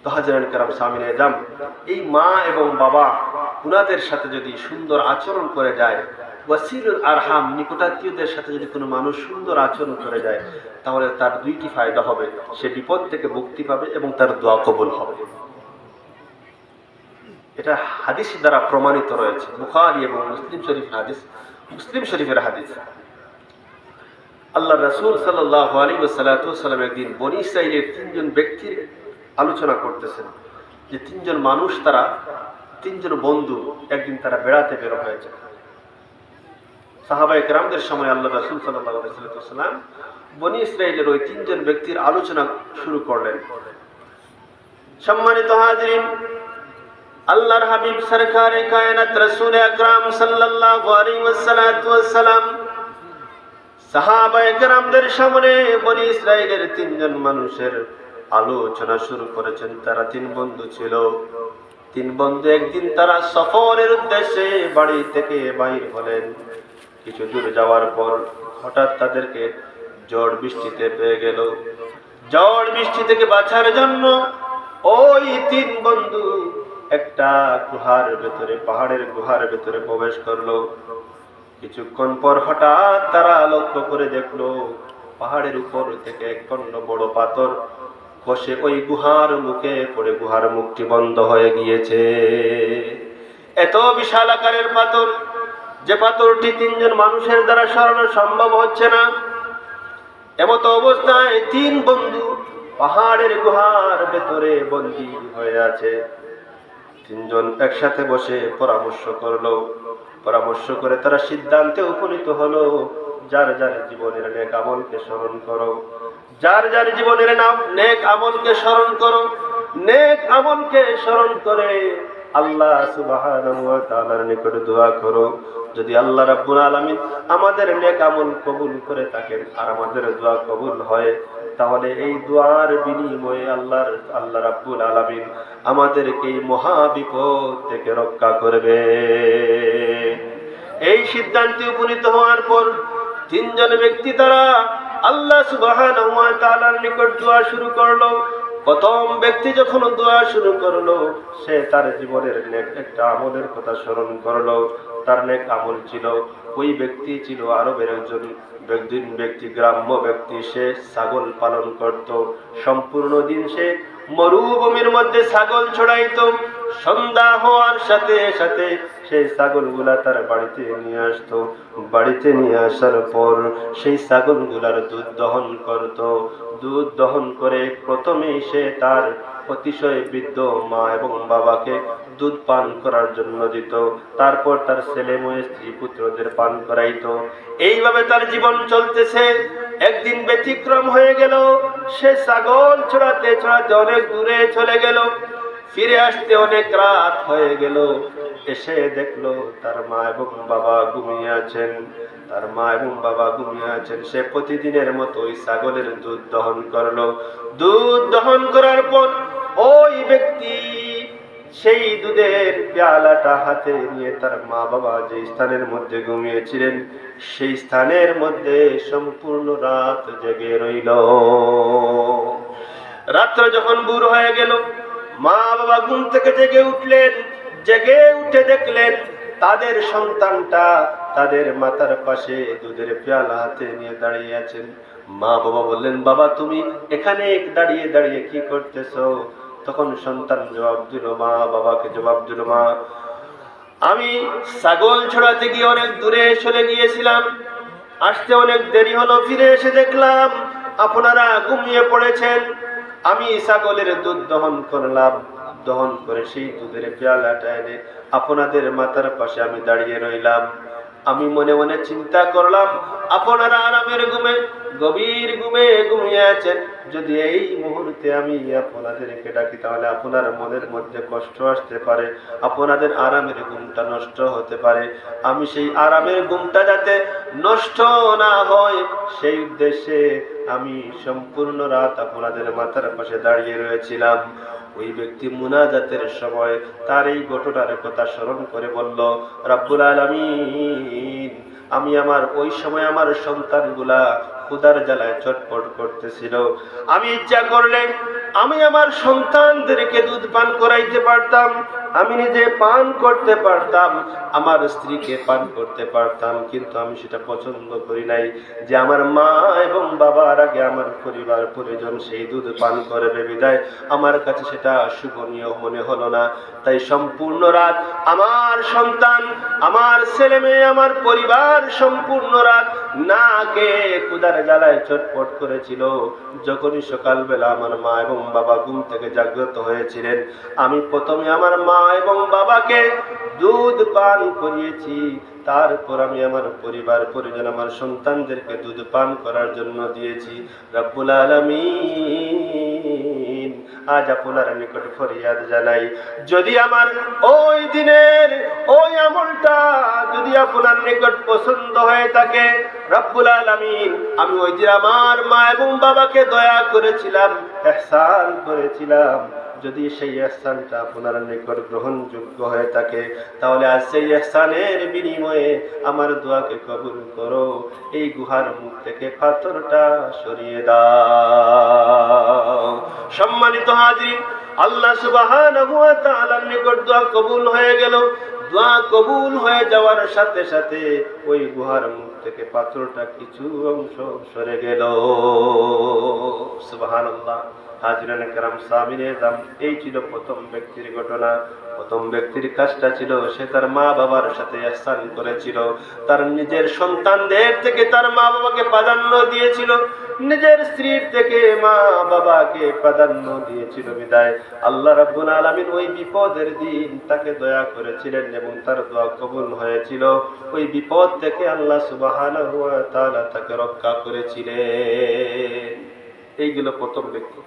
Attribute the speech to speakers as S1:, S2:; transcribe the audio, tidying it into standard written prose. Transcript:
S1: তো হাজিরান কেরাম সামিনে এজাম, এই মা এবং বাবা উনাদের সাথে যদি সুন্দর আচরণ করে যায়, ওয়াসিলুল আরহাম নিকটাত্মীয়দের সাথে যদি কোনো মানুষ সুন্দর আচরণ করে যায়, তাহলে তার দুইটি ফায়দা হবে। সে বিপদ থেকে মুক্তি পাবে এবং তার দোয়া কবুল হবে। এটা হাদিস দ্বারা প্রমাণিত রয়েছে, বুখারী এবং মুসলিম শরীফের হাদিস। মুসলিম শরীফের হাদিস, আল্লাহ রাসূল সাল্লাল্লাহু আলাইহি ওয়াসাল্লাম একদিন বনী ইসরাইলের তিনজন ব্যক্তির আলোচনা করতেছেন, যে তিনজন মানুষ, তারা তিনজন বন্ধু, একদিন তারা বেড়াতে বের হয়েছে। সাহাবায়ে কেরামদের সময় আল্লাহ রাসূল সাল্লাল্লাহু আলাইহি ওয়াসাল্লাম বনী ইসরাইলের ওই তিনজন ব্যক্তির আলোচনা শুরু করলেন। সম্মানিত হাজিরিন, আল্লাহর হাবিব সরকারে কায়নাত রাসূল আকরাম সাল্লাল্লাহু আলাইহি ওয়াসাল্লাম সাহাবায়ে কেরামদের সামনে বনী ইসরাইলের তিনজন মানুষের আলোচনা শুরু করেছেন। তারা তিন বন্ধু ছিল। তিন বন্ধু একদিন তারা সফরের উদ্দেশ্যে বাড়ি থেকে বাইর হলেন। কিছু দূর যাওয়ার পর হঠাৎ তাদেরকে ঝড় বৃষ্টিতে পেয়ে গেল। ঝড় বৃষ্টি থেকে বাঁচার জন্য ওই তিন বন্ধু একটা গুহার ভেতরে, পাহাড়ের গুহার ভেতরে প্রবেশ করলো। কিছুক্ষণ পর হঠাৎ তারা লক্ষ্য করে দেখলো পাহাড়ের উপর থেকে এক খণ্ড বড় পাথর খসে ওই গুহার মুখে পড়ে গুহার মুখটি বন্ধ হয়ে গিয়েছে। এত বিশাল আকারের পাথর, যে পাথরটি তিনজন মানুষের দ্বারা সরানো সম্ভব হচ্ছে না। এমত অবস্থায় তিন বন্ধু পাহাড়ের গুহার ভেতরে বন্দী হয়ে আছে। তিনজন একসাথে বসে পরামর্শ করলো। পরামর্শ করে তারা সিদ্ধান্তে উপনীত হলো, যার যার জীবনের নেক আমলকে স্মরণ করো, যার যার জীবনের নেক আমলকে স্মরণ করো। নেক আমলকে স্মরণ করে আল্লাহ সুবহানাহু ওয়া তাআলার নিকট দোয়া করো। যদি আল্লাহ রাব্বুল আলামিন আমাদের নেক আমল কবুল করে থাকেন আর আমাদের দোয়া কবুল হয়, তাহলে এই দোয়ার বিনিময়ে আল্লাহ রাব্বুল আলামিন আমাদেরকে এই মহা বিপদ থেকে রক্ষা করবে। এই সিদ্ধান্তে উপনীত হওয়ার পর তিনজন ব্যক্তি তারা আল্লাহ সুবহানাহু ওয়া তাআলার নিকট দোয়া শুরু করলো। প্রথম ব্যক্তি যখন দোয়া শুরু করলো, সে তার জীবনের নেক একটা আমলের কথা স্মরণ করলো। তার নেক আমল ছিল, ওই ব্যক্তি ছিল আরবের একজন ব্যক্তি, গ্রাম্য ব্যক্তি। সে ছাগল পালন করত। সম্পূর্ণ দিন সে মরুভূমির মধ্যে ছাগল ছড়াইতো। সন্ধ্যা হওয়ার সাথে সাথে সেই ছাগলগুলা তার বাড়িতে নিয়ে আসতো। বাড়িতে নিয়ে আসার পর সেই ছাগলগুলার দুধ দহন করত। দুধ দহন করে প্রথমেই সে তার অতিশয় বৃদ্ধ মা এবং বাবাকে দুধ পান করার জন্য দিত। তারপর তার ছেলে মেয়ে স্ত্রী পুত্রদের পান করাইতো। এইভাবে তার জীবন চলতেছে। একদিন ব্যতিক্রম হয়ে গেল। সে ছাগল ছড়াতে ছড়াতে অনেক দূরে চলে গেল। ফিরে আসতে অনেক রাত হয়ে গেল। এসে দেখলো তার মা এবং বাবা ঘুমিয়ে আছেন। তার মা এবং বাবা ঘুমিয়ে আছেন। সে প্রতিদিনের মতো ওই ছাগলের দুধ দহন করলো। দুধ দহন করার পর ওই ব্যক্তি সেই দুধের পেয়ালাটা হাতে নিয়ে তার মা বাবা যে স্থানের মধ্যে ঘুমিয়েছিলেন, সেই স্থানের মধ্যে সম্পূর্ণ রাত জেগে রইল। রাত্র যখন ভোর হয়ে গেল, মা বাবা ঘুম থেকে জেগে উঠলেন। জেগে উঠে দেখলেন তাদের সন্তানটা তাদের মাথার পাশে দুধের পেয়ালা হাতে নিয়ে দাঁড়িয়ে আছেন। মা বাবা বললেন, বাবা তুমি এখানে দাঁড়িয়ে দাঁড়িয়ে কি করতেছো? তখন সন্তান জবাব দিল, মা বাবাকে জবাব দিল, মা আমি ছাগল ছড়াতে গিয়ে অনেক দূরে চলে গিয়েছিলাম, আসতে অনেক দেরি হলো। ফিরে এসে দেখলাম আপনারা ঘুমিয়ে পড়েছেন। আমি ছাগলের দুধ দহন করলাম। দহন করে সেই দুধের পেয়ালাটা এনে আপনাদের মাথার পাশে আমি দাঁড়িয়ে রইলাম। আমি মনে মনে চিন্তা করলাম আপনারা আরামের ঘুমে, গভীর ঘুমে ঘুমিয়ে আছেন। যদি এই মুহূর্তে আমি আপনাদেরকে ডাকি, তাহলে আপনার মনের মধ্যে কষ্ট আসতে পারে, আপনাদের আরামের ঘুমটা নষ্ট হতে পারে। আমি সেই আরামের ঘুমটা যাতে নষ্ট না হয়, সেই উদ্দেশ্যে আমি সম্পূর্ণ রাত আপনাদের মাথার পাশে দাঁড়িয়ে রয়েছিলাম। ওই ব্যক্তি মুনাজাতের সময় তার এই ঘটনার কথা স্মরণ করে বলল, রব্বুল আলামিন, আমি ওই সময় আমার সন্তানগুলা ক্ষুধার জ্বালায় চটপট করতেছিল। আমি ইচ্ছা করলে আমি আমার সন্তানদেরকে দুধ পান করাইতে পারতাম, আমি নিজে পান করতে পারতাম, আমার স্ত্রীকে পান করতে পারতাম, কিন্তু আমি সেটা পছন্দ করি নাই যে আমার মা এবং বাবার আগে আমার পরিবার পরিজন সেই দুধ পান করবে। বিদায় আমার কাছে সেটা শুভনীয় মনে হলো না। তাই সম্পূর্ণ রাত আমার সন্তান, আমার ছেলে মেয়ে, আমার পরিবার সম্পূর্ণ রাত না খেয়ে ক্ষুধার জ্বালায় ছটফট করেছিল। যখনই সকালবেলা আমার মা এবং বাবা ঘুম থেকে জাগ্রত হয়েছিলেন, আমি প্রথমে আমার মা এবং বাবাকে দুধ পান করিয়েছি, তারপর আমি আমার পরিবার পরিজন, আমার সন্তানদেরকে দুধ পান করার জন্য দিয়েছি। রব্বুল আলামিন, আজ আপনার নিকট ফরিয়াদ জানাই, যদি আমার ওই দিনের ওই আমলটা যদি আপনার নিকট পছন্দ হয়ে থাকে, রব্বুল আলামিন, আমি ওই দিন আমার মা এবং বাবাকে দয়া করেছিলাম, ইহসান করেছিলাম, যদি সেই ইহসানটা আপনার নিকট গ্রহণযোগ্য হয়ে থাকে, তাহলে আজ সেই ইহসানের বিনিময়ে আমার দোয়াকে কবুল করো, এই গুহার মুখ থেকে পাথরটা সরিয়ে দাও। সম্মানিত হাজির, আল্লাহ সুবহানাহু ওয়া তাআলার নিকট দোয়া কবুল হয়ে গেল। দোয়া কবুল হয়ে যাওয়ার সাথে সাথে ওই গুহার মুখ থেকে পাথরটা কিছু অংশ সরে গেল। সুবহানাল্লাহ। হাজিরানে কেরাম, সামিনে জাম, এই ছিল প্রথম ব্যক্তির ঘটনা। প্রথম ব্যক্তির কাজটা ছিল সে তার মা বাবার সাথে ইহসান করেছিল, তার নিজের সন্তানদের থেকে তার মা বাবাকে প্রাধান্য দিয়েছিল, নিজের স্ত্রীর থেকে মা বাবাকে প্রাধান্য দিয়েছিল। বিদায় আল্লাহ রাব্বুল আলামিন ওই বিপদের দিন তাকে দয়া করেছিলেন এবং তার দোয়া কবুল হয়েছিল। ওই বিপদ থেকে আল্লাহ সুবহানাহু ওয়া তাআলা তাকে রক্ষা করেছিলেন। এইগুলো প্রথম ব্যক্তি।